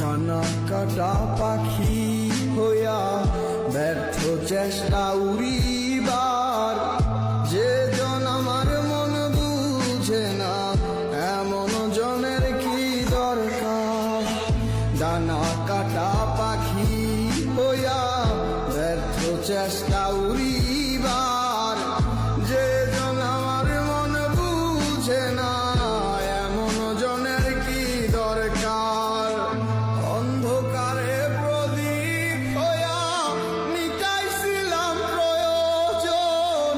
ডানা কাটা পাখি হইয়া ব্যর্থ চেষ্টা উড়িবার, যে জন আমার মন বুঝে না এমন জনের কি দরকার। ডানা কাটা পাখি হইয়া ব্যর্থ চেষ্টা উড়িবার, যে জন আমার মন বুঝে না এমন জনের কি দরকার। অন্ধকারে প্রদীপ হইয়া মিটাইছিলাম প্রয়োজন,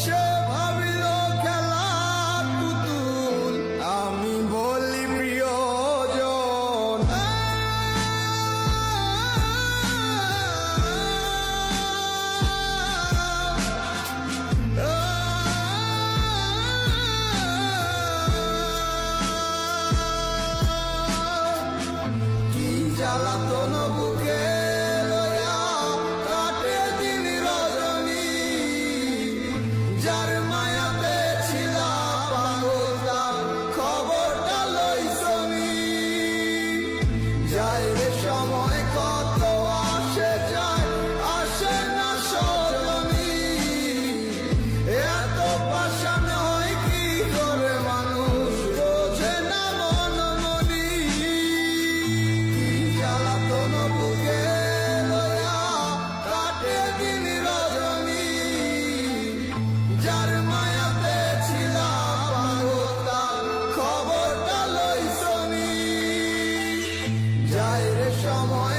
সে ভাবিল খেলার পুতুল আমি বলি প্রিয়জন। জ্বালাতন বুকে লইয়া কাটে দিন রজনী, যার মায়াতে ছিলাম পাগল তার খবরটা লইছনি। যায় রে সময় কত আসে যায়, আসে না সজনী, এত পাষাণ হয় কি করে মানুষ বোঝে না মন মনি। জ্বালাতন বুকে লইয়া কাটে দিন রজনী, যার মায়াতে ছিলাম পাগল তার খবরটা লইছনি। যায় রে সময়